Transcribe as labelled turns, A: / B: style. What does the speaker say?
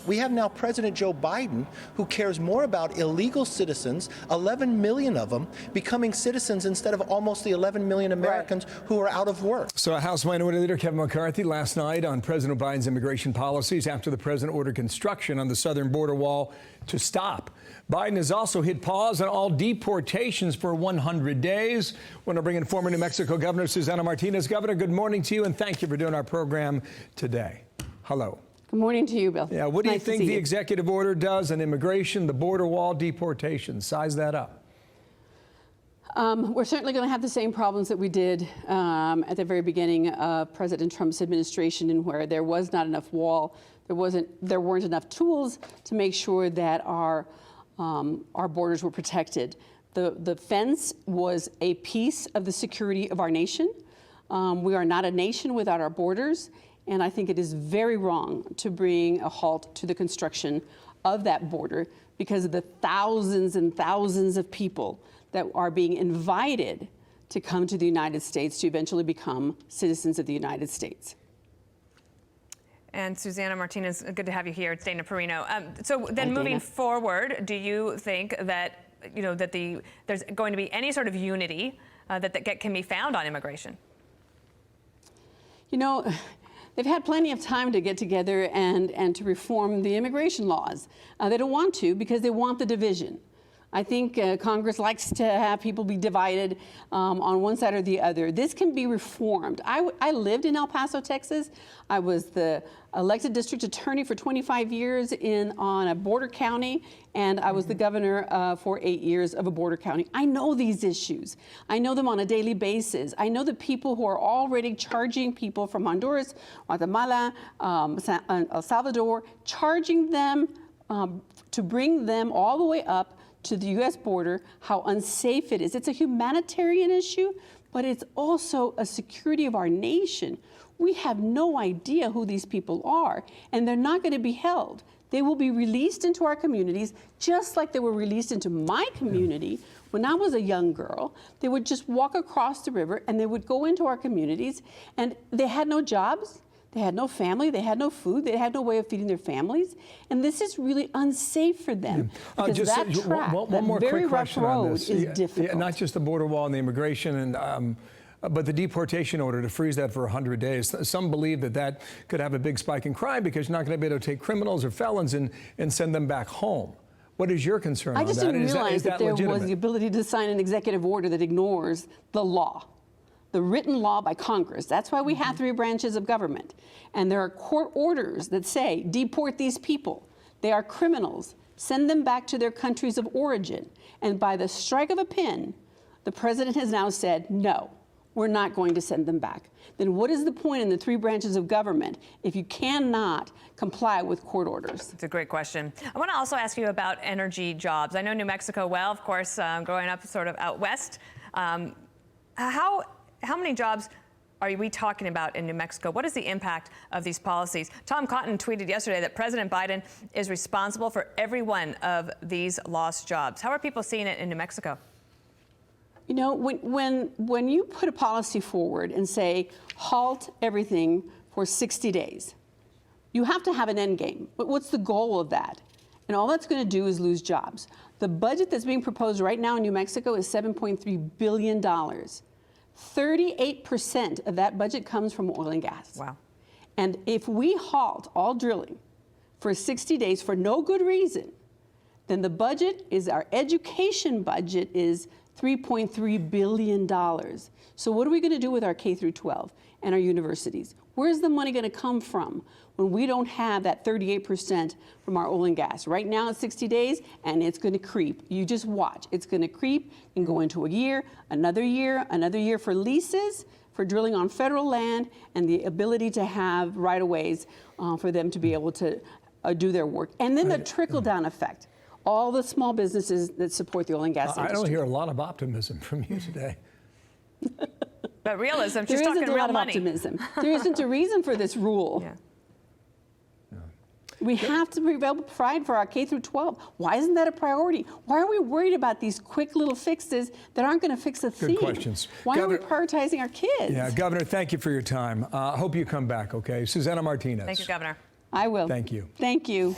A: We have now President Joe Biden, who cares more about illegal citizens, 11 million of them, becoming citizens instead of almost the 11 million Americans who are out of work.
B: So House Minority Leader Kevin McCarthy last night on President Biden's immigration policies after the president ordered construction on the southern border wall to stop. Biden has also hit pause on all deportations for 100 days. I want to bring in former New Mexico Governor Susana Martinez. Governor, good morning to you, and thank you for doing our program today. Hello.
C: Good morning to you, Bill.
B: Yeah, what do you think the executive order does on immigration, the border wall, deportation? Size that up.
C: We're certainly going to have the same problems that we did at the very beginning of President Trump's administration, in where there was not enough wall, there weren't enough tools to make sure that our borders were protected. The fence was a piece of the security of our nation. We are not a nation without our borders, and I think it is very wrong to bring a halt to the construction of that border because of the thousands and thousands of people that are being invited to come to the United States to eventually become citizens of the United States.
D: And Susana Martinez, good to have you here. It's Dana Perino. So then moving forward, do you think that, there's going to be any sort of unity that can be found on immigration?
C: You know, they've had plenty of time to get together and to reform the immigration laws. They don't want to because they want the division. I think Congress likes to have people be divided on one side or the other. This can be reformed. I lived in El Paso, Texas. I was the elected district attorney for 25 years on a border county, and I was the governor for 8 years of a border county. I know these issues. I know them on a daily basis. I know the people who are already charging people from Honduras, Guatemala, El Salvador, charging them to bring them all the way up to the U.S. border, how unsafe it is. It's a humanitarian issue, but it's also a security of our nation. We have no idea who these people are, and they're not going to be held. They will be released into our communities, just like they were released into my community when I was a young girl. They would just walk across the river, and they would go into our communities, and they had no jobs. They had no family, they had no food, they had no way of feeding their families, and this is really unsafe for them. Because that track,
B: one more
C: very
B: quick
C: rough
B: question
C: road
B: on this.
C: is difficult.
B: Yeah, not just the border wall and the immigration, but the deportation order to freeze that for 100 days. Some believe that could have a big spike in crime because you're not going to be able to take criminals or felons and send them back home. What is your concern on that?
C: I just didn't realize that there
B: legitimate?
C: was the ability to sign an executive order that ignores the law. The written law by Congress. That's why we have 3 branches of government. And there are court orders that say, deport these people. They are criminals. Send them back to their countries of origin. And by the strike of a pen, the president has now said, no, we're not going to send them back. Then what is the point in the 3 branches of government if you cannot comply with court orders?
D: It's a great question. I want to also ask you about energy jobs. I know New Mexico well, of course, growing up sort of out west. How many jobs are we talking about in New Mexico? What is the impact of these policies? Tom Cotton tweeted yesterday that President Biden is responsible for every one of these lost jobs. How are people seeing it in New Mexico?
C: You know, when you put a policy forward and say, halt everything for 60 days, you have to have an end game. But what's the goal of that? And all that's going to do is lose jobs. The budget that's being proposed right now in New Mexico is $7.3 billion. 38% of that budget comes from oil and gas. Wow. And if we halt all drilling for 60 days for no good reason, then the budget is, our education budget is $3.3 billion. So what are we going to do with our K through 12 and our universities? Where's the money going to come from when we don't have that 38% from our oil and gas? Right now it's 60 days, and it's going to creep. You just watch. It's going to creep and go into a year, another year for leases, for drilling on federal land, and the ability to have right-of-ways for them to be able to do their work. And then the trickle-down effect. All the small businesses that support the oil and gas industry.
B: I don't hear a lot of optimism from you today.
D: But realism, she's talking real money.
C: There isn't a lot of optimism. There isn't a reason for this rule. Yeah. We have to provide for our K through 12. Why isn't that a priority? Why are we worried about these quick little fixes that aren't going to fix a thing?
B: Good questions.
C: Why are we prioritizing our kids?
B: Yeah, Governor, thank you for your time. Hope you come back, okay? Susana Martinez.
D: Thank you, Governor.
C: I will.
B: Thank you.
C: Thank you.